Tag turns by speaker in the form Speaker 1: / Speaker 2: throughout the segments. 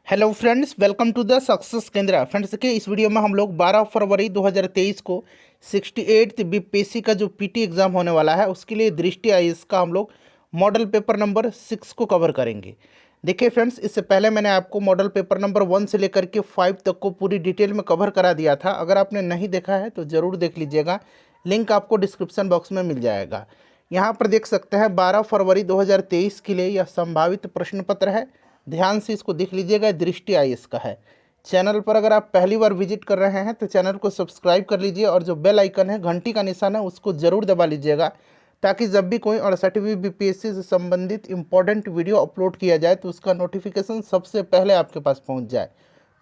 Speaker 1: Hello friends, welcome to the success Kendra. Friends देखिए, इस video में हम लोग 12 फरवरी 2023 को 68th बीपीएससी का जो पीटी एग्ज़ाम होने वाला है उसके लिए दृष्टि आईएएस का हम लोग मॉडल पेपर नंबर 6 को कवर करेंगे। देखिए फ्रेंड्स, इससे पहले मैंने आपको मॉडल पेपर नंबर 1 से लेकर के 5 तक को पूरी डिटेल में कवर करा दिया था। अगर आपने नहीं देखा है तो ज़रूर देख लीजिएगा, लिंक आपको डिस्क्रिप्शन बॉक्स में मिल जाएगा। यहाँ पर देख सकते हैं 12 फरवरी 2023 के लिए यह संभावित प्रश्न पत्र है। ध्यान से इसको देख लीजिएगा, दृष्टि आईएएस का है। चैनल पर अगर आप पहली बार विजिट कर रहे हैं तो चैनल को सब्सक्राइब कर लीजिए और जो बेल आइकन है, घंटी का निशान है, उसको ज़रूर दबा लीजिएगा ताकि जब भी कोई 68वीं बीपीएससी से संबंधित इंपॉर्टेंट वीडियो अपलोड किया जाए तो उसका नोटिफिकेशन सबसे पहले आपके पास पहुंच जाए।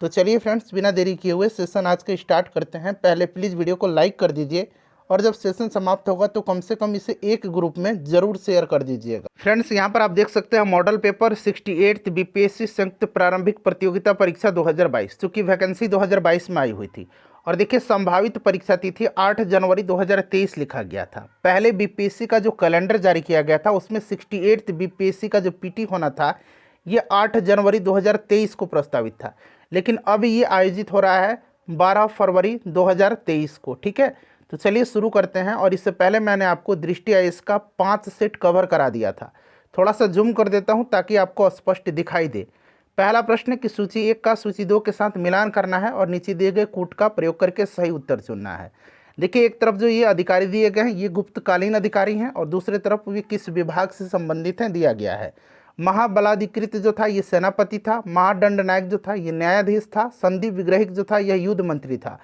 Speaker 1: तो चलिए फ्रेंड्स, बिना देरी किए हुए सेशन आज के स्टार्ट करते हैं। पहले प्लीज़ वीडियो को लाइक कर दीजिए और जब सेशन समाप्त होगा तो कम से कम इसे एक ग्रुप में ज़रूर शेयर कर दीजिएगा। फ्रेंड्स, यहाँ पर आप देख सकते हैं मॉडल पेपर 68th बीपीएससी संयुक्त प्रारंभिक प्रतियोगिता परीक्षा 2022, चूँकि वैकेंसी 2022 में आई हुई थी। और देखिए, संभावित परीक्षा तिथि 8 जनवरी 2023 लिखा गया था। पहले बीपीएससी का जो कैलेंडर जारी किया गया था उसमें 68th बीपीएससी का जो पीटी होना था ये 8 जनवरी 2023 को प्रस्तावित था, लेकिन अब ये आयोजित हो रहा है 12 फरवरी 2023 को। ठीक है, तो चलिए शुरू करते हैं। और इससे पहले मैंने आपको दृष्टि आईएएस का 5 सेट कवर करा दिया था। थोड़ा सा जूम कर देता हूं ताकि आपको स्पष्ट दिखाई दे। पहला प्रश्न कि सूची 1 का सूची 2 के साथ मिलान करना है और नीचे दिए गए कूट का प्रयोग करके सही उत्तर चुनना है। देखिए, एक तरफ जो ये अधिकारी दिए गए हैं ये गुप्तकालीन अधिकारी हैं और दूसरे तरफ ये किस विभाग से संबंधित हैं दिया गया है। महाबलाधिकृत जो था ये सेनापति था, महादंड नायक जो था ये न्यायाधीश था, संधि विग्रहिक जो था यह युद्ध मंत्री था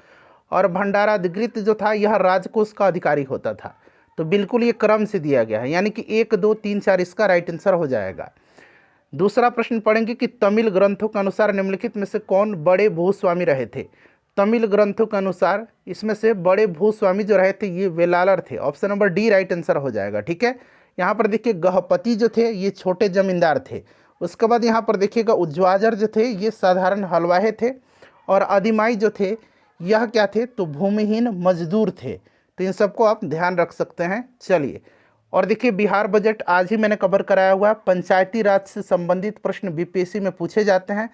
Speaker 1: और भंडाराधिकृत जो था यह राजकोष का अधिकारी होता था। तो बिल्कुल ये क्रम से दिया गया है, यानी कि 1 2 3 4 इसका राइट आंसर हो जाएगा। दूसरा प्रश्न पढ़ेंगे कि तमिल ग्रंथों के अनुसार निम्नलिखित में से कौन बड़े भूस्वामी रहे थे। तमिल ग्रंथों के अनुसार इसमें से बड़े भूस्वामी जो रहे थे ये वेलालर थे। Option number D right answer हो जाएगा। ठीक है, यहाँ पर देखिए गहपति जो थे ये छोटे जमींदार थे। उसके बाद यहाँ पर देखिएगा उज्ज्वाजर जो थे ये साधारण हलवाहे थे और अधिमाई जो थे यह क्या थे, तो भूमिहीन मजदूर थे। तो इन सबको आप ध्यान रख सकते हैं। चलिए, और देखिए बिहार बजट आज ही मैंने कवर कराया हुआ है। पंचायती राज से संबंधित प्रश्न बीपीएससी में पूछे जाते हैं।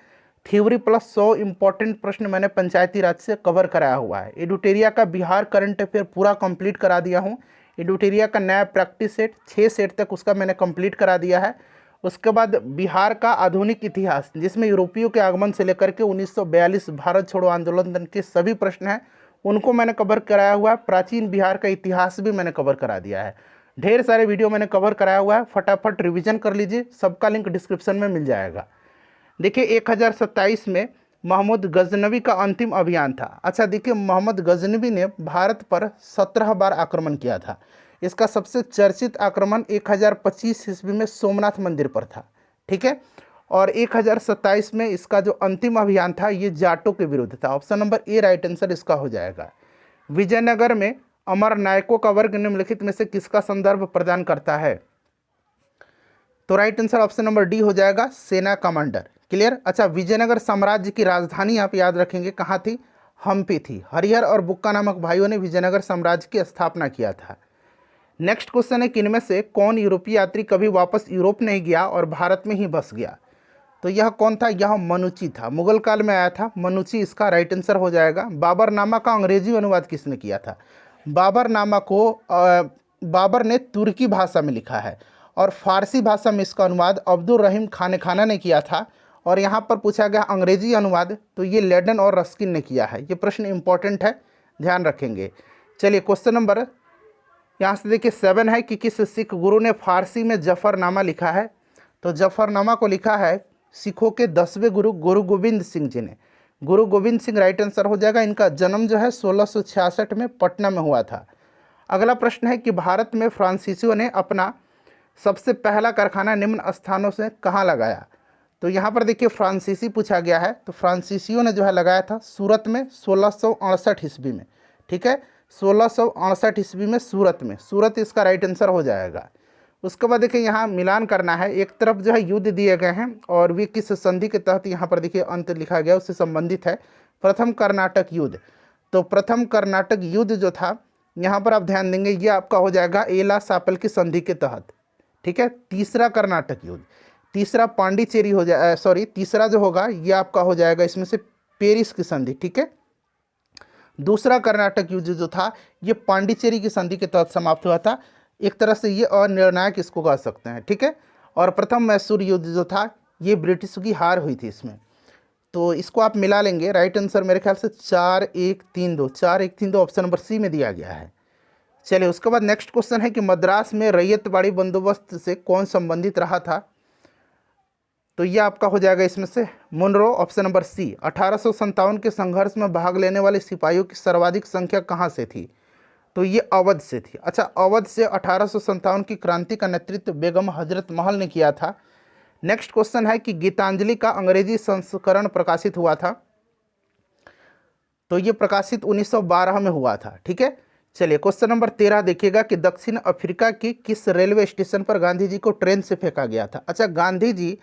Speaker 1: थ्योरी प्लस 100 इंपॉर्टेंट प्रश्न मैंने पंचायती राज से कवर कराया हुआ है। एडुटेरिया का बिहार करंट अफेयर पूरा कंप्लीट करा दिया हूँ। एडुटेरिया का नया प्रैक्टिस सेट 6 सेट तक उसका मैंने कंप्लीट करा दिया है। उसके बाद बिहार का आधुनिक इतिहास, जिसमें यूरोपियों के आगमन से लेकर के 1942 भारत छोड़ो आंदोलन तक के सभी प्रश्न हैं, उनको मैंने कवर कराया हुआ है। प्राचीन बिहार का इतिहास भी मैंने कवर करा दिया है। ढेर सारे वीडियो मैंने कवर कराया हुआ है, फटाफट रिवीजन कर लीजिए, सबका लिंक डिस्क्रिप्शन में मिल जाएगा। देखिए 1027 में मोहम्मद गजनवी का अंतिम अभियान था। अच्छा देखिए, मोहम्मद गजनवी ने भारत पर 17 बार आक्रमण किया था। इसका सबसे चर्चित आक्रमण 1025 ईस्वी में सोमनाथ मंदिर पर था। ठीक है, और 1027 में इसका जो अंतिम अभियान था ये जाटों के विरुद्ध था। Option number A right answer इसका हो जाएगा। विजयनगर में अमर नायकों का वर्ग निम्नलिखित में से किसका संदर्भ प्रदान करता है, तो right answer option number D हो जाएगा, सेना कमांडर। क्लियर। अच्छा, विजयनगर साम्राज्य की राजधानी आप याद रखेंगे कहाँ थी, हम्पी थी। हरिहर और बुक्का नामक भाइयों ने विजयनगर साम्राज्य की स्थापना किया था। नेक्स्ट क्वेश्चन है कि इनमें से कौन यूरोपीय यात्री कभी वापस यूरोप नहीं गया और भारत में ही बस गया, तो यह कौन था, यह मनुची था। मुगल काल में आया था मनुची, इसका राइट आंसर हो जाएगा। बाबरनामा का अंग्रेजी अनुवाद किसने किया था, बाबरनामा को बाबर ने तुर्की भाषा में लिखा है और फारसी भाषा में इसका अनुवाद अब्दुल रहीम खाना ने किया था। और यहाँ पर पूछा गया अंग्रेजी अनुवाद, तो ये लेडन और रस्किन ने किया है। ये प्रश्न इंपॉर्टेंट है, ध्यान रखेंगे। चलिए क्वेश्चन नंबर यहाँ से देखिए 7 है कि किस सिख गुरु ने फारसी में जफरनामा लिखा है, तो जफरनामा को लिखा है सिखों के 10वें गुरु गुरु गोविंद सिंह जी ने। गुरु गोविंद सिंह राइट आंसर हो जाएगा। इनका जन्म जो है 1666 में पटना में हुआ था। अगला प्रश्न है कि भारत में फ्रांसीसियों ने अपना सबसे पहला कारखाना निम्न स्थानों से कहाँ लगाया, तो यहाँ पर देखिए फ्रांसीसी पूछा गया है, तो फ्रांसीसियों ने जो है लगाया था सूरत में 1668 ईस्वी में। ठीक है, 1668 ईस्वी में सूरत में, सूरत इसका राइट आंसर हो जाएगा। उसके बाद देखिए यहाँ मिलान करना है। एक तरफ जो है युद्ध दिए गए हैं और वे किस संधि के तहत यहाँ पर देखिए अंत लिखा गया उससे संबंधित है। प्रथम कर्नाटक युद्ध, तो प्रथम कर्नाटक युद्ध जो था यहाँ पर आप ध्यान देंगे ये आपका हो जाएगा एला सापल की संधि के तहत। ठीक है, तीसरा कर्नाटक युद्ध, तीसरा पांडिचेरी हो जाए, सॉरी तीसरा जो होगा ये आपका हो जाएगा इसमें से पेरिस की संधि, ठीक है। दूसरा कर्नाटक युद्ध जो था ये पांडिचेरी की संधि के तहत समाप्त हुआ था। एक तरह से ये अनिर्णायक इसको कह सकते हैं, ठीक है। और प्रथम मैसूर युद्ध जो था ये ब्रिटिश की हार हुई थी इसमें। तो इसको आप मिला लेंगे, राइट आंसर मेरे ख्याल से 4132, 4132 ऑप्शन नंबर सी में दिया गया है। चलिए उसके बाद नेक्स्ट क्वेश्चन है कि मद्रास में रैयतवाड़ी बंदोबस्त से कौन संबंधित रहा था। तो ये आपका हो जाएगा इसमें से मुनरो, ऑप्शन नंबर सी। 1857 के संघर्ष में भाग लेने वाले सिपाहियों की सर्वाधिक संख्या कहाँ से थी। तो ये अवध से थी। अच्छा, अवध से 1857 की क्रांति का नेतृत्व बेगम हजरत महल ने किया था। नेक्स्ट क्वेश्चन है कि गीतांजलि का अंग्रेजी संस्करण प्रकाशित हुआ था। तो ये प्रकाशित 1912 में हुआ था, ठीक है। चलिए क्वेश्चन नंबर 13 देखिएगा कि दक्षिण अफ्रीका की किस रेलवे स्टेशन पर गांधी जी को ट्रेन से फेंका गया था। अच्छा, गांधी जी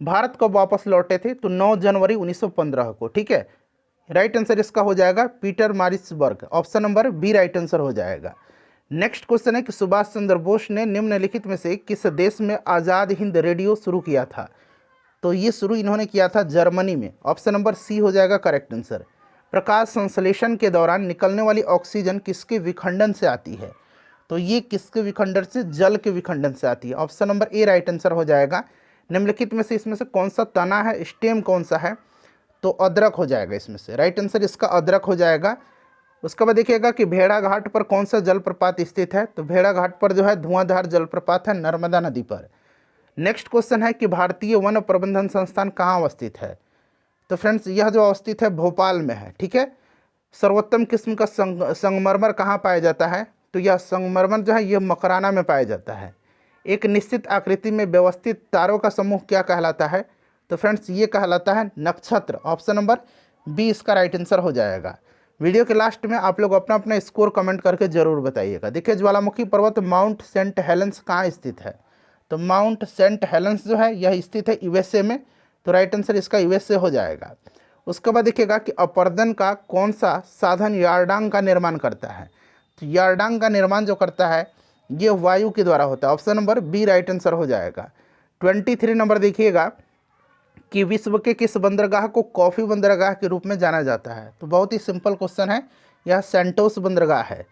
Speaker 1: भारत को वापस लौटे थे तो 9 जनवरी 1915 को, ठीक है। राइट आंसर इसका हो जाएगा Pietermaritzburg, option number B right answer हो जाएगा। नेक्स्ट क्वेश्चन है कि सुभाष चंद्र बोस ने निम्नलिखित में से किस देश में आज़ाद हिंद रेडियो शुरू किया था। तो ये शुरू इन्होंने किया था जर्मनी में, ऑप्शन नंबर सी हो जाएगा करेक्ट आंसर। प्रकाश संश्लेषण के दौरान निकलने वाली ऑक्सीजन किसके विखंडन से आती है। तो ये किसके विखंडन से, जल के विखंडन से आती है, option number A right answer हो जाएगा। निम्नलिखित में से इसमें से कौन सा तना है, स्टेम कौन सा है। तो अदरक हो जाएगा इसमें से, राइट आंसर इसका अदरक हो जाएगा। उसके बाद देखिएगा कि भेड़ा घाट पर कौन सा जलप्रपात स्थित है। तो भेड़ा घाट पर जो है धुआंधार जलप्रपात है नर्मदा नदी पर। नेक्स्ट क्वेश्चन है कि भारतीय वन प्रबंधन संस्थान कहाँ अवस्थित है। तो फ्रेंड्स यह जो अवस्थित है भोपाल में है, ठीक है। सर्वोत्तम किस्म का संगमरमर कहाँ पाया जाता है। तो यह संगमरमर जो है यह मकराना में पाया जाता है। एक निश्चित आकृति में व्यवस्थित तारों का समूह क्या कहलाता है। तो फ्रेंड्स ये कहलाता है नक्षत्र, ऑप्शन नंबर बी इसका राइट आंसर हो जाएगा। वीडियो के लास्ट में आप लोग अपना अपना स्कोर कमेंट करके जरूर बताइएगा। देखिए ज्वालामुखी पर्वत माउंट सेंट हेलेंस कहाँ स्थित है। तो माउंट सेंट हेलेंस जो है यह स्थित है यूएसए में। तो राइट आंसर इसका यूएसए हो जाएगा। उसके बाद देखिएगा कि अपर्दन का कौन सा साधन यार्डांग का निर्माण करता है। तो यार्डांग का निर्माण जो करता है ये वायु के द्वारा होता है, option number B right answer हो जाएगा। 23 नंबर देखिएगा कि विश्व के किस बंदरगाह को कॉफ़ी बंदरगाह के रूप में जाना जाता है। तो बहुत ही सिंपल क्वेश्चन है, यह सेंटोस बंदरगाह है।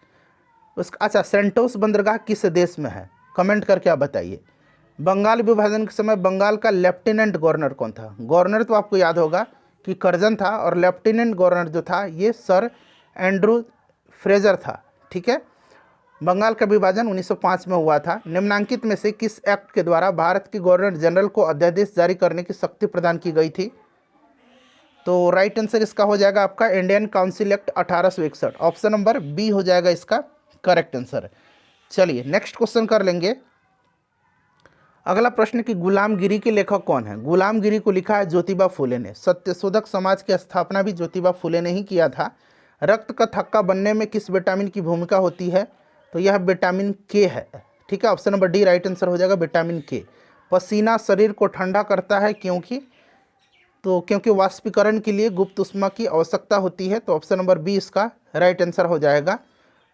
Speaker 1: उसका अच्छा, सेंटोस बंदरगाह किस देश में है, कमेंट करके आप बताइए। बंगाल विभाजन के समय बंगाल का लेफ्टिनेंट गवर्नर कौन था। गवर्नर तो आपको याद होगा कि कर्जन था, और लेफ्टिनेंट गवर्नर जो था ये सर एंड्रू फ्रेजर था, ठीक है। बंगाल का विभाजन 1905 में हुआ था। निम्नांकित में से किस एक्ट के द्वारा भारत के गवर्नर जनरल को अध्यादेश जारी करने की शक्ति प्रदान की गई थी। तो राइट आंसर इसका हो जाएगा आपका Indian council act 1861, option number B हो जाएगा इसका करेक्ट आंसर। चलिए नेक्स्ट क्वेश्चन कर लेंगे। अगला प्रश्न कि गुलामगिरी के लेखक कौन है। गुलामगिरी को लिखा है ज्योतिबा फुले ने। सत्यशोधक समाज की स्थापना भी ज्योतिबा फुले ने ही किया था। रक्त का थक्का बनने में किस विटामिन की भूमिका होती है। तो यह विटामिन के है, ठीक है। Option number D right answer हो जाएगा विटामिन के। पसीना शरीर को ठंडा करता है क्योंकि वाष्पीकरण के लिए गुप्त ऊष्मा की आवश्यकता होती है। तो ऑप्शन नंबर बी इसका राइट आंसर हो जाएगा।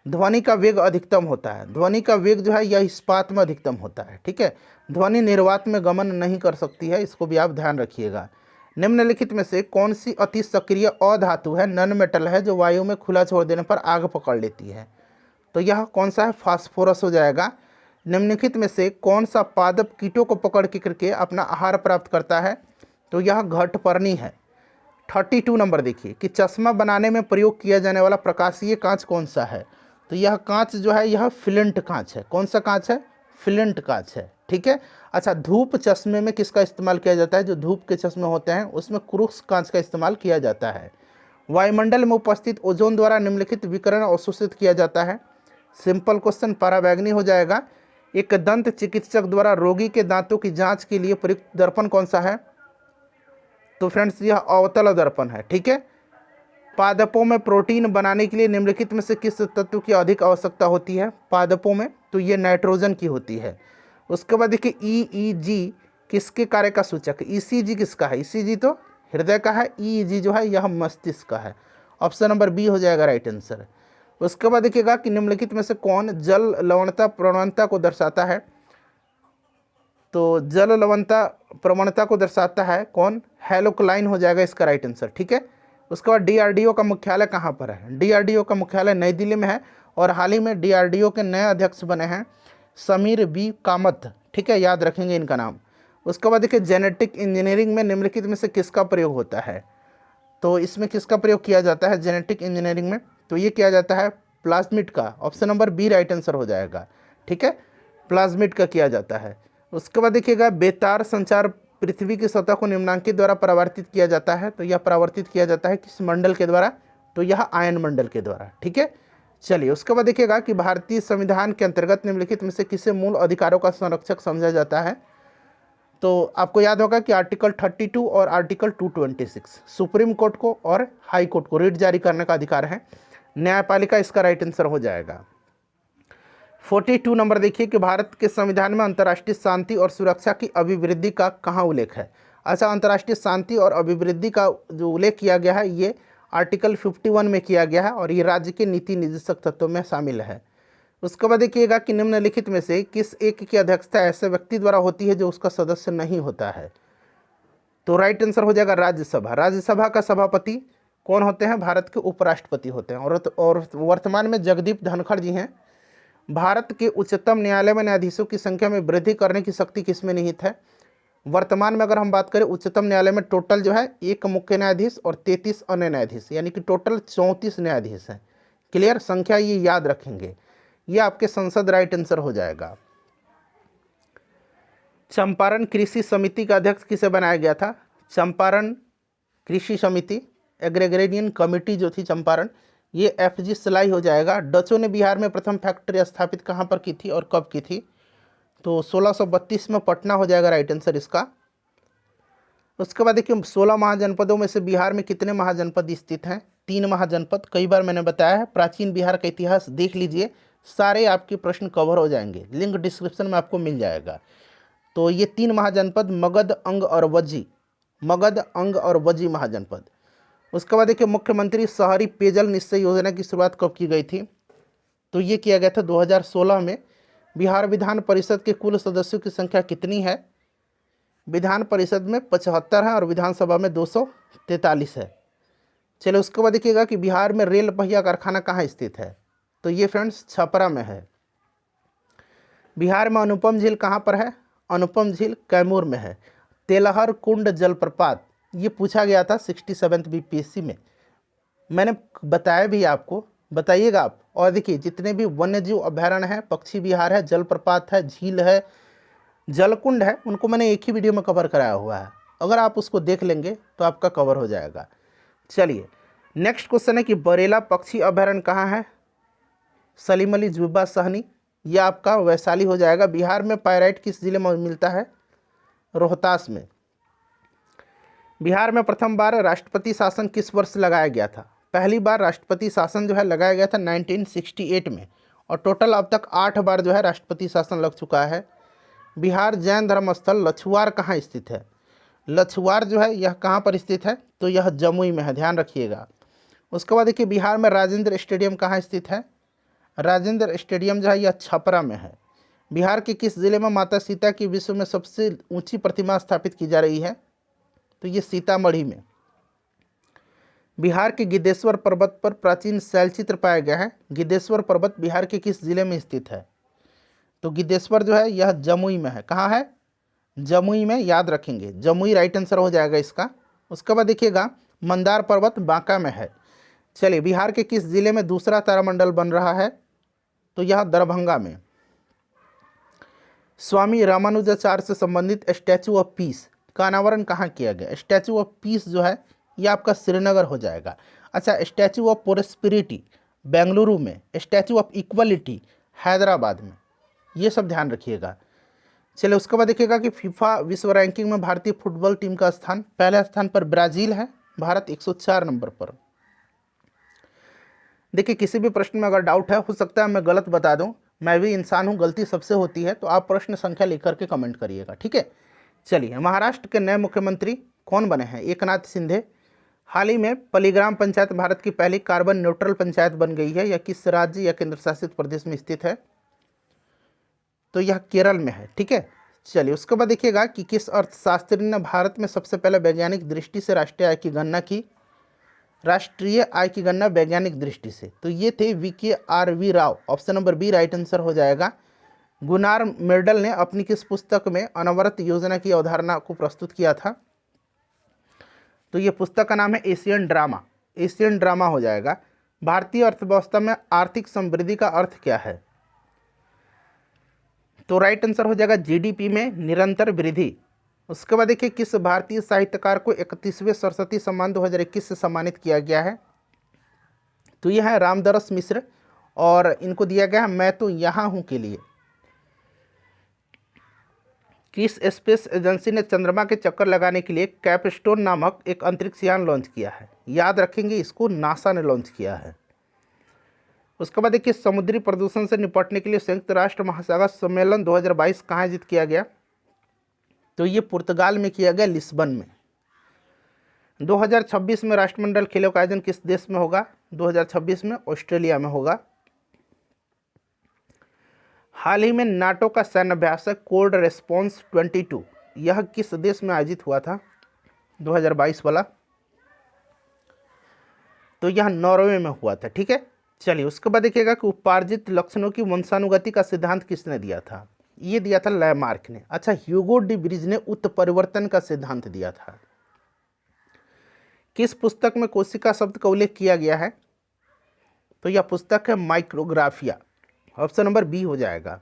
Speaker 1: ध्वनि का वेग अधिकतम होता है। ध्वनि का वेग जो है यह इस्पात में अधिकतम होता है, ठीक है। ध्वनि निर्वात में गमन नहीं कर सकती है, इसको भी आप ध्यान रखिएगा। निम्नलिखित में से कौन सी अति सक्रिय अधातु है, नॉन मेटल है, जो वायु में खुला छोड़ देने पर आग पकड़ लेती है। तो यह कौन सा है, फास्फोरस हो जाएगा। निम्नलिखित में से कौन सा पादप कीटों को पकड़ के करके अपना आहार प्राप्त करता है। तो यह घटपर्णी है। 32 नंबर देखिए कि चश्मा बनाने में प्रयोग किया जाने वाला प्रकाशीय कांच कौन सा है। तो यह कांच जो है यह फ्लिंट कांच है। कौन सा कांच है, फ्लिंट कांच है, ठीक है। अच्छा, धूप चश्मे में किसका इस्तेमाल किया जाता है। जो धूप के चश्मे होते हैं उसमें क्रूक्स कांच का इस्तेमाल किया जाता है। वायुमंडल में उपस्थित ओजोन द्वारा निम्नलिखित विकिरण अवशोषित किया जाता है। सिंपल क्वेश्चन, पराबैंगनी हो जाएगा। एक दंत चिकित्सक द्वारा रोगी के दांतों की जांच के लिए प्रयुक्त दर्पण कौन सा है। तो फ्रेंड्स यह अवतल दर्पण है, ठीक है। पादपों में प्रोटीन बनाने के लिए निम्नलिखित में से किस तत्व की अधिक आवश्यकता होती है पादपों में। तो ये नाइट्रोजन की होती है। उसके बाद देखिए ईईजी किसके कार्य का सूचक है। ईसीजी किसका है, ईसीजी तो हृदय का है, ईईजी जो है यह मस्तिष्क का है। ऑप्शन नंबर बी हो जाएगा राइट आंसर। उसके बाद देखिएगा कि निम्नलिखित में से कौन जल लवणता प्रवणता को दर्शाता है। तो जल लवणता प्रवणता को दर्शाता है कौन, हेलोक्लाइन हो जाएगा इसका राइट आंसर। ठीक है, उसके बाद डीआरडीओ का मुख्यालय कहाँ पर है? डीआरडीओ का मुख्यालय नई दिल्ली में है और हाल ही में डीआरडीओ के नए अध्यक्ष बने हैं समीर बी कामत। ठीक है, याद रखेंगे इनका नाम। उसके बाद देखिए जेनेटिक इंजीनियरिंग में निम्नलिखित में से किसका प्रयोग होता है? तो इसमें किसका प्रयोग किया जाता है जेनेटिक इंजीनियरिंग में? तो ये किया जाता है प्लाज्मिड का, option number B right answer हो जाएगा। ठीक है, प्लाज्मिड का किया जाता है। उसके बाद देखिएगा बेतार संचार पृथ्वी की सतह को निम्नांकित द्वारा परावर्तित किया जाता है। तो यह परावर्तित किया जाता है किस मंडल के द्वारा? तो यह आयन मंडल के द्वारा। ठीक है, चलिए उसके बाद देखिएगा कि भारतीय संविधान के अंतर्गत निम्नलिखित में से किसे मूल अधिकारों का संरक्षक समझा जाता है? तो आपको याद होगा कि आर्टिकल 32 और आर्टिकल 226 सुप्रीम कोर्ट को और हाई कोर्ट को रिट जारी करने का अधिकार है। न्यायपालिका इसका राइट आंसर हो जाएगा। 42 नंबर देखिए कि भारत के संविधान में अंतर्राष्ट्रीय शांति और सुरक्षा की अभिवृद्धि का कहाँ उल्लेख है? अच्छा, अंतर्राष्ट्रीय शांति और अभिवृद्धि का जो उल्लेख किया गया है ये आर्टिकल 51 में किया गया है और ये राज्य के नीति निर्देशक तत्वों में शामिल है। उसके बाद देखिएगा कि निम्नलिखित में से किस एक की अध्यक्षता ऐसे व्यक्ति द्वारा होती है जो उसका सदस्य नहीं होता है? तो राइट आंसर हो जाएगा राज्यसभा। राज्यसभा का सभापति कौन होते हैं? भारत के उपराष्ट्रपति होते हैं। और वर्तमान में जगदीप धनखड़ जी हैं। भारत के उच्चतम न्यायालय में न्यायाधीशों की संख्या में वृद्धि करने की शक्ति किसमें निहित है? वर्तमान में अगर हम बात करें उच्चतम न्यायालय में टोटल जो है 1 मुख्य न्यायाधीश और 33 अन्य न्यायाधीश, यानी कि टोटल 34 न्यायाधीश हैं। क्लियर, संख्या ये याद रखेंगे, ये आपके संसद राइट आंसर हो जाएगा। चंपारण कृषि समिति का अध्यक्ष किसे बनाया गया था? चंपारण कृषि समिति, एग्रीगेरियन कमेटी जो थी चंपारण, ये FG सलाई हो जाएगा। डचों ने बिहार में प्रथम फैक्ट्री स्थापित कहाँ पर की थी और कब की थी? तो 1632 में पटना हो जाएगा राइट आंसर इसका। उसके बाद देखिए 16 महाजनपदों में से बिहार में कितने महाजनपद स्थित हैं? 3 महाजनपद। कई बार मैंने बताया है, प्राचीन बिहार का इतिहास देख लीजिए, सारे आपके प्रश्न कवर हो जाएंगे, लिंक डिस्क्रिप्शन में आपको मिल जाएगा। तो ये 3 महाजनपद मगध, अंग और वजी, मगध, अंग और वजी महाजनपद। उसके बाद देखिए मुख्यमंत्री शहरी पेयजल निश्चय योजना की शुरुआत कब की गई थी? तो ये किया गया था 2016 में। बिहार विधान परिषद के कुल सदस्यों की संख्या कितनी है? विधान परिषद में 75 है और विधानसभा में 243 है। चलिए उसके बाद देखिएगा कि बिहार में रेल पहिया कारखाना कहाँ स्थित है? तो ये फ्रेंड्स छपरा में है। बिहार में अनुपम झील कहाँ पर है? अनुपम झील कैमूर में है। तेलहर कुंड जलप्रपात, ये पूछा गया था 67th BPSC में, मैंने बताया भी आपको, बताइएगा आप। और देखिए जितने भी वन्यजीव अभ्यारण्य है, पक्षी विहार है, जलप्रपात है, झील है, जलकुंड है, उनको मैंने एक ही वीडियो में कवर कराया हुआ है। अगर आप उसको देख लेंगे तो आपका कवर हो जाएगा। चलिए नेक्स्ट क्वेश्चन है कि बरेला पक्षी अभ्यारण्य कहाँ है? सलीम अली जुब्बा सहनी, यह आपका वैशाली हो जाएगा। बिहार में पायराइट किस जिले में मिलता है? रोहतास में। बिहार में प्रथम बार राष्ट्रपति शासन किस वर्ष लगाया गया था? पहली बार राष्ट्रपति शासन जो है लगाया गया था 1968 में और टोटल अब तक 8 बार जो है राष्ट्रपति शासन लग चुका है। बिहार जैन धर्मस्थल लछुआर कहाँ स्थित है? लछुआर जो है यह कहाँ पर स्थित है? तो यह जमुई में है, ध्यान रखिएगा। उसके बाद देखिए बिहार में राजेंद्र स्टेडियम कहाँ स्थित है? राजेंद्र स्टेडियम जो है यह छपरा में है। बिहार के किस जिले में माता सीता की विश्व में सबसे ऊंची प्रतिमा स्थापित की जा रही है? तो ये सीतामढ़ी में। बिहार के गिद्धेश्वर पर्वत पर प्राचीन शैलचित्र पाया गया है। गिद्धेश्वर पर्वत बिहार के किस जिले में स्थित है? तो गिद्धेश्वर जो है यह जमुई में है। कहाँ है? जमुई में, याद रखेंगे, जमुई राइट आंसर हो जाएगा इसका। उसके बाद देखिएगा मंदार पर्वत बांका में है। चलिए बिहार के किस जिले में दूसरा तारामंडल बन रहा है? तो यह दरभंगा में। स्वामी रामानुजाचार्य से संबंधित स्टैचू ऑफ पीस का अनावरण कहाँ किया गया? स्टैचू ऑफ पीस जो है ये आपका श्रीनगर हो जाएगा। अच्छा, स्टैचू ऑफ प्रोस्पेरिटी बेंगलुरु में, स्टैचू ऑफ इक्वलिटी हैदराबाद में, ये सब ध्यान रखिएगा। चलिए उसके बाद देखिएगा कि फीफा विश्व रैंकिंग में भारतीय फुटबॉल टीम का स्थान, पहले स्थान पर ब्राज़ील है, भारत 104 नंबर पर। देखिए किसी भी प्रश्न में अगर डाउट है, हो सकता है मैं गलत बता दूं, मैं भी इंसान हूं, गलती सबसे होती है, तो आप प्रश्न संख्या लिख के कमेंट करिएगा, ठीक है। चलिए महाराष्ट्र के नए मुख्यमंत्री कौन बने हैं? एकनाथ शिंदे। हाल ही में पलीग्राम पंचायत भारत की पहली कार्बन न्यूट्रल पंचायत बन गई है। यह किस राज्य या केंद्र शासित प्रदेश में स्थित है? तो यह केरल में है, ठीक है। चलिए उसके बाद देखिएगा कि किस अर्थशास्त्री ने भारत में सबसे पहले वैज्ञानिक दृष्टि से राष्ट्रीय आय की गणना की। राष्ट्रीय आय की गणना वैज्ञानिक दृष्टि से, तो ये थे VKRV Rao. Option number B right answer हो जाएगा। गुनार मेडल ने अपनी किस पुस्तक में अनवरत योजना की अवधारणा को प्रस्तुत किया था? तो ये पुस्तक का नाम है एशियन ड्रामा। एशियन ड्रामा हो जाएगा। भारतीय अर्थव्यवस्था में आर्थिक समृद्धि का अर्थ क्या है? तो राइट आंसर हो जाएगा GDP में निरंतर वृद्धि। उसके बाद देखिए किस भारतीय साहित्यकार को 31वें सरस्वती सम्मान 2021 से सम्मानित किया गया है? तो यह है रामदरस मिश्र और इनको दिया गया है मैं तो यहाँ हूँ के लिए। किस स्पेस एजेंसी ने चंद्रमा के चक्कर लगाने के लिए कैपस्टोन नामक एक अंतरिक्ष यान लॉन्च किया है? याद रखेंगे इसको नासा ने लॉन्च किया है। उसके बाद देखिए समुद्री प्रदूषण से निपटने के लिए संयुक्त राष्ट्र महासागर सम्मेलन 2022 कहाँ आयोजित किया गया? तो ये पुर्तगाल में किया गया, लिस्बन में। 2026 में राष्ट्रमंडल खेलों का आयोजन किस देश में होगा? 2026 में ऑस्ट्रेलिया में होगा। हाल ही में नाटो का सैन्य अभ्यास है कोल्ड रेस्पॉन्स 22, यह किस देश में आयोजित हुआ था 2022 वाला? तो यह नॉर्वे में हुआ था। ठीक है, चलिए उसके बाद देखिएगा कि उपार्जित लक्षणों की वंशानुगति का सिद्धांत किसने दिया था? ये दिया था लैमार्क ने। अच्छा, ह्यूगो डी ब्रिज ने उत्परिवर्तन का सिद्धांत दिया था। किस पुस्तक में कोशिका शब्द का उल्लेख किया गया है? तो यह पुस्तक है माइक्रोग्राफिया। ऑप्शन नंबर बी हो जाएगा।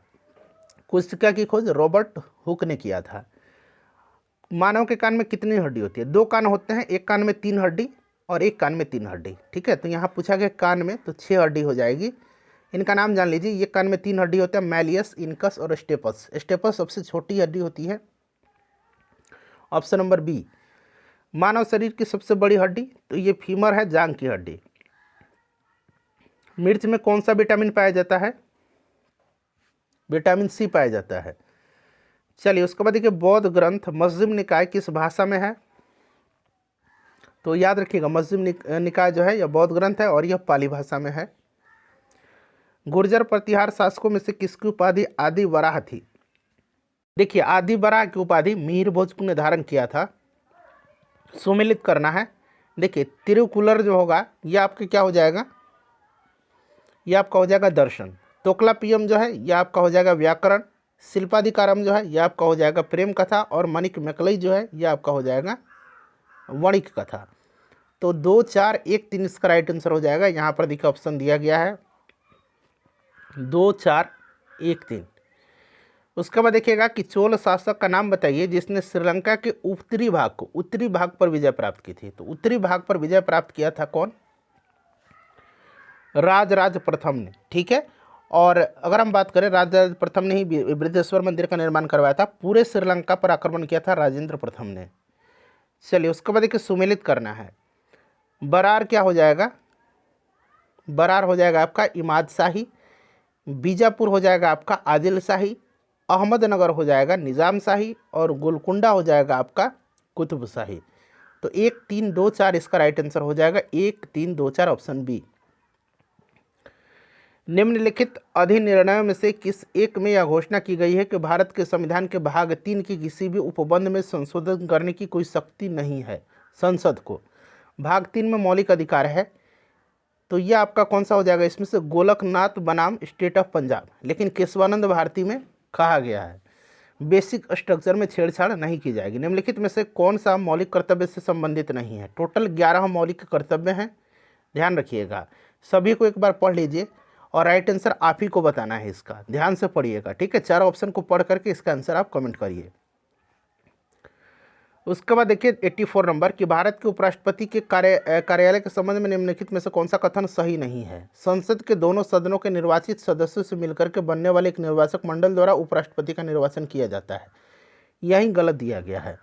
Speaker 1: कोशिका की खोज रॉबर्ट हुक ने किया था। मानव के कान में कितनी हड्डी होती है? 2 कान होते हैं, एक कान में 3 हड्डी और एक कान में 3 हड्डी। ठीक है, तो यहाँ पूछा गया कान में, तो 6 हड्डी हो जाएगी। इनका नाम जान लीजिए। ये कान में 3 हड्डी होते हैं, मैलियस, इनकस और स्टेपस। स्टेपस सबसे छोटी हड्डी होती है। Option number B. मानव शरीर की सबसे बड़ी हड्डी, तो ये फीमर है, जांघ की हड्डी। मिर्च में कौन सा विटामिन पाया जाता है? विटामिन सी पाया जाता है। चलिए उसके बाद देखिए बौद्ध ग्रंथ मज्जिम निकाय किस भाषा में है? तो याद रखिएगा मज्जिम निकाय जो है यह बौद्ध ग्रंथ है और यह पाली भाषा में है। गुर्जर प्रतिहार शासकों में से किसकी उपाधि आदि वराह थी? देखिए आदि वराह की उपाधि मिहिर भोजपुर ने धारण किया था। सुमिलित करना है। देखिए तिरुकुलर जो होगा यह आपके क्या हो जाएगा? यह आपका हो जाएगा दर्शन। तोकलापियम जो है यह आपका हो जाएगा व्याकरण। शिल्पाधिकारम जो है यह आपका हो जाएगा प्रेम कथा और मणिक मैकलई जो है यह आपका हो जाएगा वणिक कथा। तो 2, 4, 1, 3 इसका राइट आंसर हो जाएगा। यहाँ पर देखिए ऑप्शन दिया गया है 2, 4, 1, 3। उसके बाद देखिएगा कि चोल शासक का नाम बताइए जिसने श्रीलंका के उत्तरी भाग पर विजय प्राप्त की थी। तो उत्तरी भाग पर विजय प्राप्त किया था कौन? राजराज प्रथम ने। ठीक है, और अगर हम बात करें राजराज प्रथम ने ही बृहदेश्वर मंदिर का निर्माण करवाया था। पूरे श्रीलंका पर आक्रमण किया था राजेंद्र प्रथम ने। चलिए उसके बाद देखिए सुमेलित करना है। बरार क्या हो जाएगा? बरार हो जाएगा आपका इमाद शाही। बीजापुर हो जाएगा आपका आदिल शाही। अहमदनगर हो जाएगा निज़ाम शाही और गोलकुंडा हो जाएगा आपका कुतुब शाही। तो 1, 3, 2, 4 इसका राइट आंसर हो जाएगा 1, 3, 2, 4 ऑप्शन बी। निम्नलिखित अधिनिर्णयों में से किस एक में यह घोषणा की गई है कि भारत के संविधान के भाग 3 की किसी भी उपबंध में संशोधन करने की कोई शक्ति नहीं है संसद को? भाग 3 में मौलिक अधिकार है। तो यह आपका कौन सा हो जाएगा? इसमें से गोलकनाथ बनाम स्टेट ऑफ पंजाब। लेकिन केशवानंद भारती में कहा गया है बेसिक स्ट्रक्चर में छेड़छाड़ नहीं की जाएगी। निम्नलिखित में से कौन सा मौलिक कर्तव्य से संबंधित नहीं है? टोटल 11 मौलिक कर्तव्य हैं, ध्यान रखिएगा। सभी को एक बार पढ़ लीजिए और राइट आंसर आप ही को बताना है इसका, ध्यान से पढ़िएगा। ठीक है, 4 ऑप्शन को पढ़ करके इसका आंसर आप कमेंट करिए। उसके बाद देखिए 84 नंबर कि भारत के उपराष्ट्रपति के कार्यालय के संबंध में निम्नलिखित में से कौन सा कथन सही नहीं है? संसद के दोनों सदनों के निर्वाचित सदस्यों से मिलकर के बनने वाले एक निर्वाचक मंडल द्वारा उपराष्ट्रपति का निर्वाचन किया जाता है। यही गलत दिया गया है।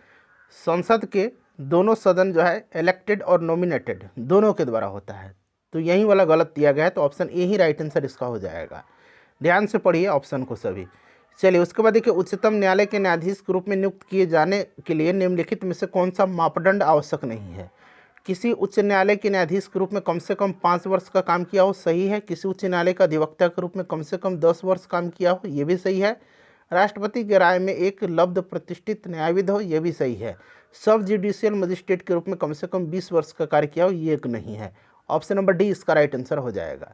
Speaker 1: संसद के दोनों सदन जो है इलेक्टेड और नॉमिनेटेड दोनों के द्वारा होता है, तो यही वाला गलत दिया गया है। तो option A he right answer इसका हो जाएगा। ध्यान से पढ़िए ऑप्शन को सभी। चलिए उसके बाद देखिए उच्चतम न्यायालय के न्यायाधीश के रूप में नियुक्त किए जाने के लिए निम्नलिखित में से कौन सा मापदंड आवश्यक नहीं है? किसी उच्च न्यायालय के न्यायाधीश के रूप में कम से कम 5 वर्ष का काम किया हो, सही है। किसी उच्च न्यायालय का अधिवक्ता के रूप में कम से कम 10 वर्ष काम किया हो, ये भी सही है। राष्ट्रपति की राय में एक लब्ध प्रतिष्ठित न्यायविद हो, यह भी सही है। सब जुडिशियल मजिस्ट्रेट के रूप में कम से कम 20 वर्ष का कार्य किया हो, ये एक नहीं है। ऑप्शन नंबर डी इसका राइट आंसर हो जाएगा।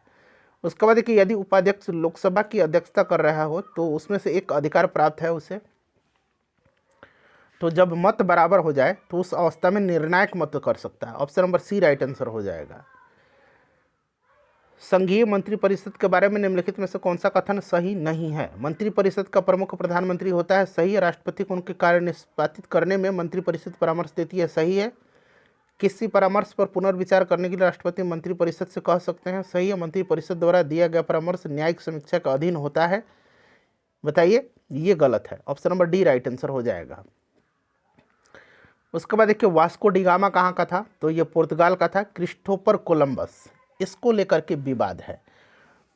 Speaker 1: उसके बाद देखिए, यदि उपाध्यक्ष लोकसभा की अध्यक्षता कर रहा हो तो उसमें से एक अधिकार प्राप्त है उसे, तो जब मत बराबर हो जाए तो उस अवस्था में निर्णायक मत कर सकता है। Option number C right answer हो जाएगा। संघीय मंत्रिपरिषद के बारे में निम्नलिखित में से कौन सा कथन सही नहीं है? मंत्रिपरिषद का प्रमुख प्रधानमंत्री होता है, सही है। राष्ट्रपति को उनके कार्य निष्पादित करने में मंत्रिपरिषद परामर्श देती है, सही है। किसी परामर्श पर पुनर्विचार करने के लिए राष्ट्रपति मंत्रिपरिषद से कह सकते हैं, सही है। मंत्रिपरिषद द्वारा दिया गया परामर्श न्यायिक समीक्षा के अधीन होता है, बताइए। ये गलत है। Option number D right answer हो जाएगा। उसके बाद देखिए, वास्को डी गामा कहाँ का था? तो ये पुर्तगाल का था। क्रिस्टोफर कोलंबस, इसको लेकर के विवाद है।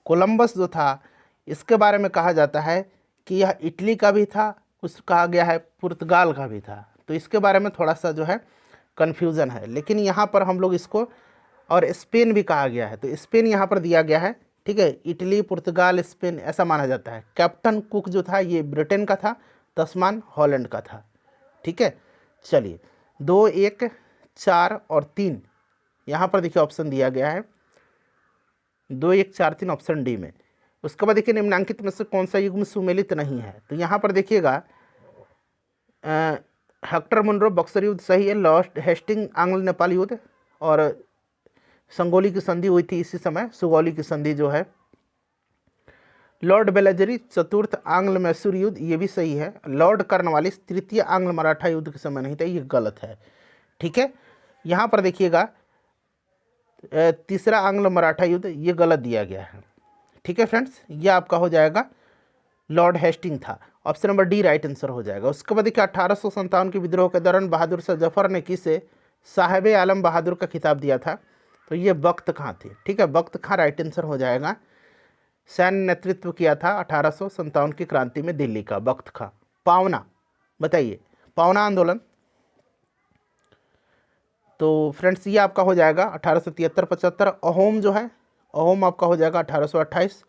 Speaker 1: कोलंबस जो था, इसके बारे में कहा जाता है कि यह इटली का भी था, कुछ कहा गया है पुर्तगाल का भी था। तो इसके बारे में थोड़ा सा जो है कन्फ्यूज़न है, लेकिन यहाँ पर हम लोग इसको, और स्पेन भी कहा गया है, तो स्पेन यहाँ पर दिया गया है, ठीक है। इटली, पुर्तगाल, स्पेन ऐसा माना जाता है। कैप्टन कुक जो था ये ब्रिटेन का था, तस्मान हॉलैंड का था, ठीक है। चलिए, 2, 1, 4 और 3 यहाँ पर देखिए ऑप्शन दिया गया है, 2, 1, 4, 3 ऑप्शन डी में। उसके बाद देखिए, निम्नांकित में से कौन सा युग्म सुमेलित नहीं है? तो यहाँ पर देखिएगा, हेक्टर मुनरो बक्सर युद्ध सही है। लॉर्ड हेस्टिंग आंग्ल नेपाल युद्ध, और संगोली की संधि हुई थी इसी समय, सुगौली की संधि जो है। लॉर्ड बेलाजरी चतुर्थ आंग्ल मैसूर युद्ध, ये भी सही है। लॉर्ड कर्नवालिस तृतीय आंग्ल मराठा युद्ध के समय नहीं था, ये गलत है, ठीक है। यहाँ पर देखिएगा, तीसरा आंग्ल मराठा युद्ध, ये गलत दिया गया है, ठीक है फ्रेंड्स। ये आपका हो जाएगा लॉर्ड हेस्टिंग था। Option number D right answer हो जाएगा। उसके बाद देखिए, 1857 के विद्रोह के दौरान बहादुर शाह जफर ने किसे साहिब आलम बहादुर का खिताब दिया था? तो ये बख्त खां थे, ठीक है। बख्त खां राइट आंसर हो जाएगा। सैन्य नेतृत्व किया था 1857 की क्रांति में दिल्ली का बख्त खां। पावना, बताइए, पावना आंदोलन। तो फ्रेंड्स ये आपका हो जाएगा 1873-75। अहोम जो है, अहोम आपका हो जाएगा 1828।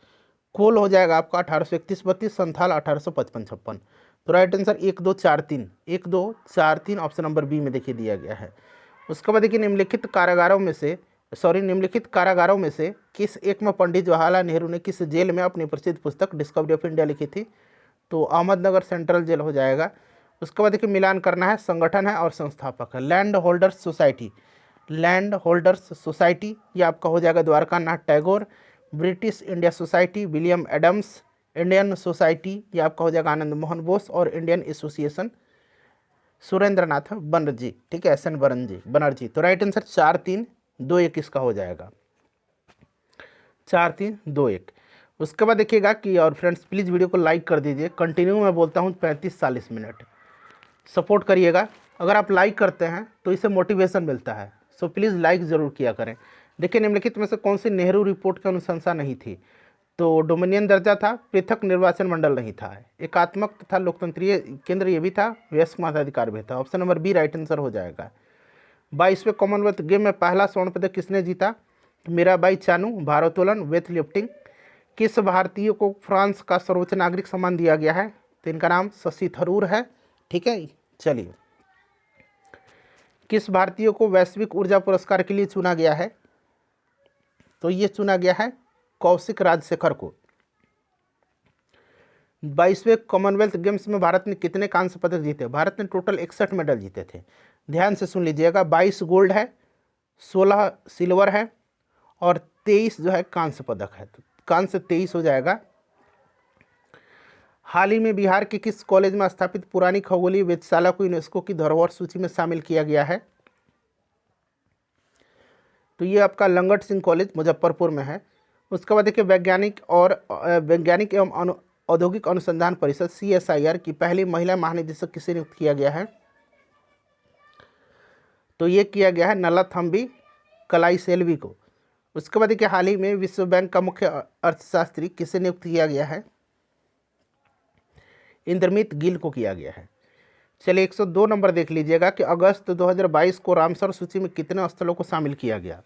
Speaker 1: कोल हो जाएगा आपका 1831-32। संथाल 1855-56। तो right answer 1, 2, 4, 3, 1, 2, 4, 3 option number B में देखिए दिया गया है। उसके बाद देखिए, निम्नलिखित कारागारों में से किस एक में पंडित जवाहरलाल नेहरू ने किस जेल में अपनी प्रसिद्ध पुस्तक डिस्कवरी ऑफ इंडिया लिखी थी? तो अहमदनगर सेंट्रल जेल हो जाएगा। उसके बाद देखिए, मिलान करना है, संगठन है और संस्थापक है। लैंड होल्डर्स सोसाइटी, ये आपका हो जाएगा Dwarka Nath Tagore. British India society William Adams. Indian society, ये आपका हो जाएगा आनंद मोहन बोस। और इंडियन एसोसिएशन सुरेंद्र नाथ बनर्जी, ठीक है, SN बनर्जी। तो राइट आंसर 4, 3, 2, 1 इसका हो जाएगा, 4, 3, 2, 1। उसके बाद देखिएगा कि, और फ्रेंड्स प्लीज़ वीडियो को लाइक कर दीजिए। कंटिन्यू मैं बोलता हूँ 35-40 मिनट, सपोर्ट करिएगा। अगर आप लाइक करते हैं तो इससे मोटिवेशन मिलता है, सो प्लीज़ लाइक ज़रूर किया करें। देखिए, निम्नलिखित में से कौन सी नेहरू रिपोर्ट की अनुशंसा नहीं थी? तो डोमिनियन दर्जा था, पृथक निर्वाचन मंडल नहीं था, एकात्मक तथा लोकतंत्रीय केंद्र ये भी था, वयस्क मताधिकार भी था। Option number B right answer हो जाएगा। 22वें कॉमनवेल्थ गेम में पहला स्वर्ण पदक किसने जीता? मीराबाई चानू। भारोत्तोलन, वेट लिफ्टिंग। किस भारतीय को फ्रांस का सर्वोच्च नागरिक सम्मान दिया गया है? तो इनका नाम शशि थरूर है, ठीक है। चलिए, किस भारतीय को वैश्विक ऊर्जा पुरस्कार के लिए चुना गया है? तो ये चुना गया है कौशिक राजशेखर को। 22वें कॉमनवेल्थ गेम्स में भारत ने कितने कांस्य पदक जीते? भारत ने टोटल 61 मेडल जीते थे। ध्यान से सुन लीजिएगा, 22 गोल्ड है, 16 सिल्वर है और 23 जो है कांस्य पदक है। तो कांस्य 23 हो जाएगा। हाल ही में बिहार के किस कॉलेज में स्थापित पुरानी खगोलीय वेधशाला को यूनेस्को की धरोहर सूची में शामिल किया गया है? तो ये आपका लंगट सिंह कॉलेज मुजफ्फरपुर में है। उसके बाद देखिए, वैज्ञानिक एवं औद्योगिक अनुसंधान परिषद CSIR की पहली महिला महानिदेशक किसे नियुक्त किया गया है? तो ये किया गया है नलाथम्बी कलाईसेल्वी को। उसके बाद देखिए, हाल ही में विश्व बैंक का मुख्य अर्थशास्त्री किसे नियुक्त किया गया है? इंद्रमीत गिल को किया गया है। चलिए, 102 नंबर देख लीजिएगा कि अगस्त 2022 को रामसर सूची में कितने स्थलों को शामिल किया गया?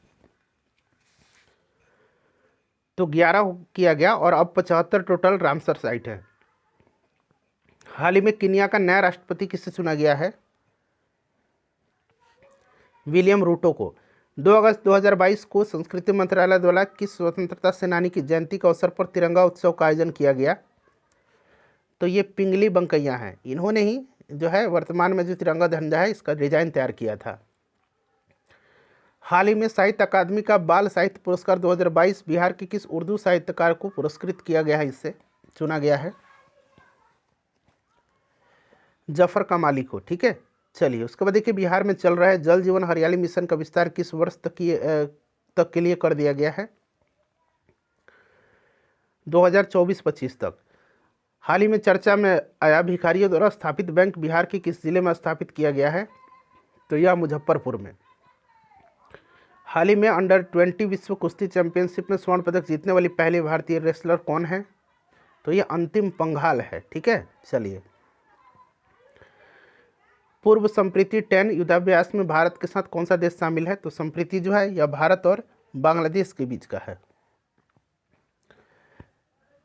Speaker 1: तो 11 किया गया और अब 75 टोटल रामसर साइट है। हाल ही में केन्या का नया राष्ट्रपति किसे चुना गया है? विलियम रूटो को। 2 अगस्त 2022 को संस्कृति मंत्रालय द्वारा किस स्वतंत्रता सेनानी की जयंती के अवसर पर तिरंगा उत्सव का आयोजन किया गया? तो ये पिंगली बंकैया हैं, इन्होंने ही जो है वर्तमान में जो तिरंगा झंडा है इसका डिजाइन तैयार किया था। हाल ही में साहित्य अकादमी का बाल साहित्य पुरस्कार 2022 बिहार के किस उर्दू साहित्यकार को पुरस्कृत किया गया है, इससे चुना गया है? जफर कमाली को। ठीक है, चलिए उसके बाद देखिए बिहार में चल रहा है जल जीवन हरियाली मिशन का विस्तार किस वर्ष तक के लिए कर दिया गया है? 2024-25 तक। हाल ही में चर्चा में आया भिखारियों द्वारा स्थापित बैंक बिहार के किस जिले में स्थापित किया गया है? तो यह मुजफ्फरपुर में। हाल ही में अंडर-20 विश्व कुश्ती चैंपियनशिप में स्वर्ण पदक जीतने वाली पहली भारतीय रेसलर कौन है? तो ये अंतिम पंघाल है। ठीक है, चलिए पूर्व संप्रीति 10 युद्धाभ्यास में भारत के साथ कौन सा देश शामिल है? तो संप्रीति जो है यह भारत और बांग्लादेश के बीच का है।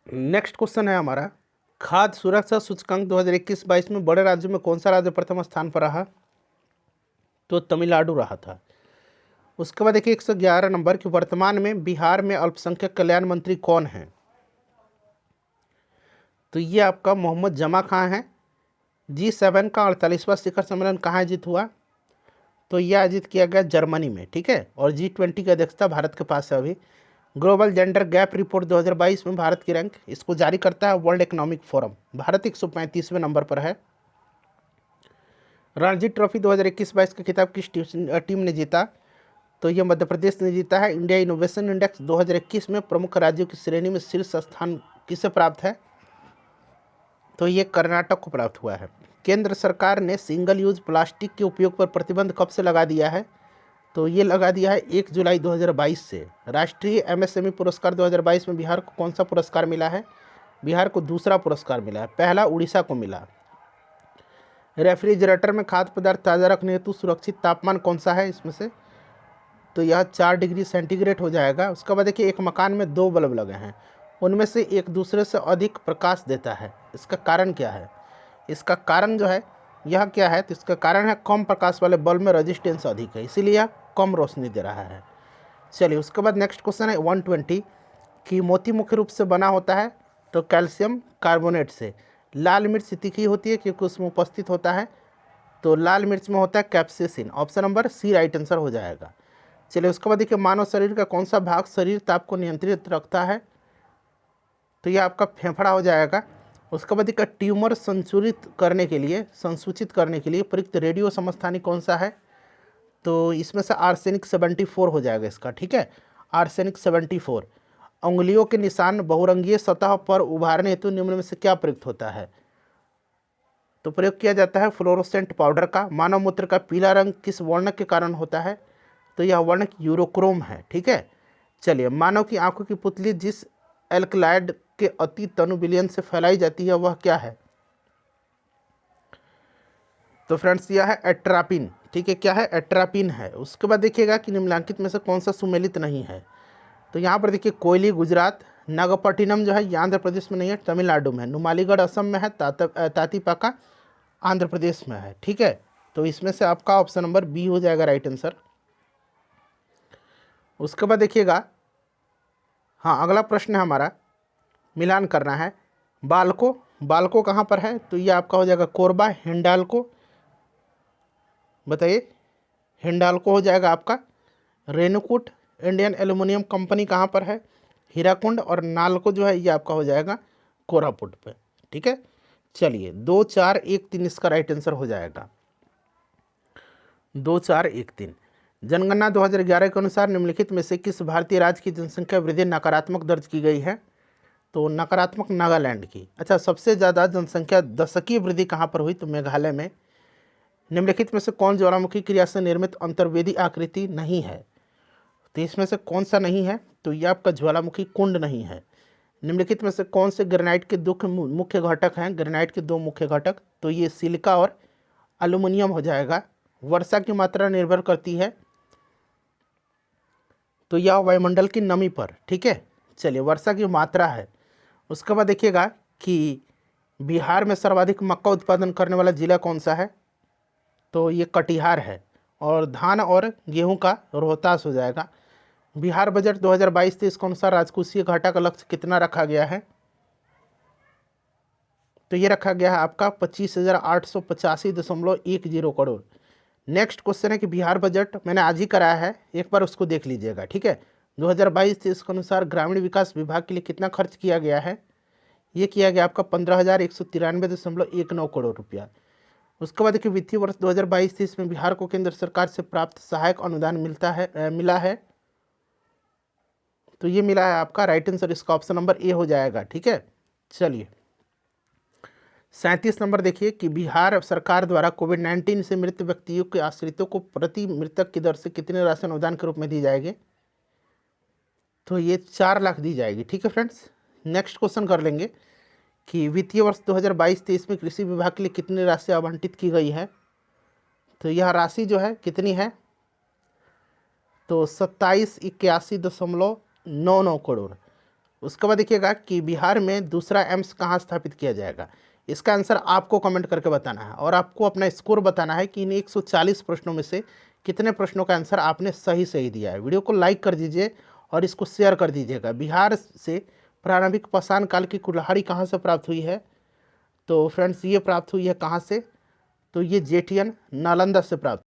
Speaker 1: नेक्स्ट क्वेश्चन है हमारा, खाद्य सुरक्षा सूचकांक 2021-22 में बड़े राज्यों में कौन सा राज्य प्रथम स्थान पर रहा? तो तमिलनाडु रहा था। उसके बाद देखिए 111 नंबर कि वर्तमान में बिहार में अल्पसंख्यक कल्याण मंत्री कौन है? तो ये आपका मोहम्मद जमा खां है। G7 का 48वां शिखर सम्मेलन कहाँ आयोजित हुआ? तो यह आयोजित किया गया जर्मनी में। ठीक है, और G20 की अध्यक्षता भारत के पास है अभी। ग्लोबल जेंडर गैप रिपोर्ट 2022 में भारत की रैंक इसको जारी करता है वर्ल्ड इकोनॉमिक फोरम। भारत 135वें नंबर पर है। रणजी ट्रॉफी 2021-22 का खिताब किस टीम ने जीता? तो यह मध्य प्रदेश ने जीता है। इंडिया इनोवेशन इंडेक्स 2021 में प्रमुख राज्यों की श्रेणी में शीर्ष स्थान किसे प्राप्त है? तो ये कर्नाटक को प्राप्त हुआ है। केंद्र सरकार ने सिंगल यूज प्लास्टिक के उपयोग पर प्रतिबंध कब से लगा दिया है? तो ये लगा दिया है 1 जुलाई 2022 से। राष्ट्रीय MSME पुरस्कार 2022 में बिहार को कौन सा पुरस्कार मिला है? बिहार को दूसरा पुरस्कार मिला है, पहला उड़ीसा को मिला। रेफ्रिजरेटर में खाद्य पदार्थ ताज़ा रखने हेतु सुरक्षित तापमान कौन सा है इसमें से? तो यह 4 डिग्री सेंटीग्रेड हो जाएगा। उसके बाद देखिए एक मकान में 2 बल्ब लगे हैं, उनमें से एक दूसरे से अधिक प्रकाश देता है, इसका कारण क्या है? इसका कारण जो है यह क्या है? तो इसका कारण है कम प्रकाश वाले बल्ब में रेजिस्टेंस अधिक है, इसीलिए यह कम रोशनी दे रहा है। चलिए उसके बाद नेक्स्ट क्वेश्चन है 120 कि मोती मुख्य रूप से बना होता है तो कैल्शियम कार्बोनेट से। लाल मिर्च तीखी होती है क्योंकि उसमें उपस्थित होता है, तो लाल मिर्च में होता है capsaicin. Option number C right answer हो जाएगा। चलिए उसके बाद देखिए मानव शरीर का कौन सा भाग शरीर ताप को नियंत्रित रखता है? तो यह आपका फेफड़ा हो जाएगा। उसके बाद देखिए ट्यूमर संसूचित करने के लिए प्रयुक्त रेडियो समस्थानिक कौन सा है? तो इसमें से आर्सेनिक 74 हो जाएगा इसका। ठीक है, आर्सेनिक 74। उंगलियों के निशान बहुरंगीय सतह पर उभारने हेतु निम्न में से क्या प्रयुक्त होता है? तो प्रयोग किया जाता है फ्लोरोसेंट पाउडर का। मानव मूत्र का पीला रंग किस वर्णक के कारण होता है? तो यह वर्णक यूरोक्रोम है। ठीक है, चलिए मानव की आंखों की पुतली जिस एल्कलॉइड के अति तनु विलयन से फैलाई जाती है वह क्या है? तो फ्रेंड्स यह है एट्रापिन। ठीक है, क्या है? एट्रापिन है। उसके बाद देखिएगा कि निम्नलिखित में से कौन सा सुमेलित नहीं है? तो यहाँ पर देखिए कोयली गुजरात, नागपट्टिनम जो है ये आंध्र प्रदेश में नहीं है, तमिलनाडु में है। नुमालीगढ़ असम में है, तातीपाका आंध्र प्रदेश में है। ठीक है, तो इसमें से आपका ऑप्शन नंबर बी हो जाएगा राइट आंसर। उसके बाद देखिएगा, हाँ अगला प्रश्न है हमारा, मिलान करना है। बालको कहाँ पर है? तो ये आपका हो जाएगा कोरबा। हिंडाल्को बताइए, हिंडाल्को हो जाएगा आपका। रेणुकूट इंडियन एल्युमिनियम कंपनी कहाँ पर है? हीराकुंड। और नालको जो है ये आपका हो जाएगा कोरापुट पे। ठीक है, चलिए 2 4 1 3 इसका राइट आंसर हो जाएगा। 2 4 1 3। जनगणना 2011 के अनुसार निम्नलिखित में से किस भारतीय राज्य की जनसंख्या वृद्धि नकारात्मक दर्ज की गई है? तो नकारात्मक नागालैंड की। अच्छा, सबसे ज़्यादा जनसंख्या दशकीय वृद्धि कहाँ पर हुई? तो मेघालय में। निम्नलिखित में से कौन ज्वालामुखी क्रिया से निर्मित अंतर्वेदी आकृति नहीं है? तो इसमें से कौन सा नहीं है? तो यह आपका ज्वालामुखी कुंड नहीं है। निम्नलिखित में से कौन से ग्रेनाइट के 2 मुख्य घटक हैं? ग्रेनाइट के 2 मुख्य घटक, तो ये सिलिका और एल्युमिनियम हो जाएगा। वर्षा की मात्रा निर्भर करती है तो यह वायुमंडल की नमी पर। ठीक है, चलिए वर्षा की मात्रा है। उसके बाद देखिएगा कि बिहार में सर्वाधिक मक्का उत्पादन करने वाला जिला कौन सा है? तो ये कटिहार है। और धान और गेहूं का रोहतास हो जाएगा। बिहार बजट 2022-23 के अनुसार राजकोषीय घाटा का लक्ष्य कितना रखा गया है? तो ये रखा गया है आपका 25,885.10 करोड़। नेक्स्ट क्वेश्चन है कि बिहार बजट मैंने आज ही कराया है, एक बार उसको देख लीजिएगा, ठीक है। 2022-23 के अनुसार ग्रामीण विकास विभाग के लिए कितना खर्च किया गया है? ये किया गया आपका 15,193.19 करोड़ रुपया। उसके बाद देखिए वित्तीय वर्ष 2022-23 में बिहार को केंद्र सरकार से प्राप्त सहायक अनुदान मिला है। तो ये मिला है आपका, राइट आंसर इसका ऑप्शन नंबर ए हो जाएगा, ठीक है। चलिए 37 नंबर देखिए कि बिहार सरकार द्वारा कोविड-19 से मृत व्यक्तियों के आश्रितों को प्रति मृतक की दर से कितने राशि अनुदान के रूप में दी जाएगी? तो ये 4 लाख दी जाएगी, ठीक है फ्रेंड्स। नेक्स्ट क्वेश्चन कर लेंगे कि वित्तीय वर्ष 2022-23 में कृषि विभाग के लिए कितनी राशि आवंटित की गई है? तो यह राशि जो है कितनी है? तो 2781.99 करोड़। उसके बाद देखिएगा कि बिहार में दूसरा एम्स कहाँ स्थापित किया जाएगा? इसका आंसर आपको कमेंट करके बताना है और आपको अपना स्कोर बताना है कि इन 140 प्रश्नों में से कितने प्रश्नों का आंसर आपने सही दिया है। वीडियो को लाइक कर दीजिए और इसको शेयर कर दीजिएगा। बिहार से प्रारंभिक पाषाण काल की कुल्हाड़ी कहाँ से प्राप्त हुई है? तो फ्रेंड्स ये प्राप्त हुई है कहाँ से? तो ये जेठियन नालंदा से प्राप्त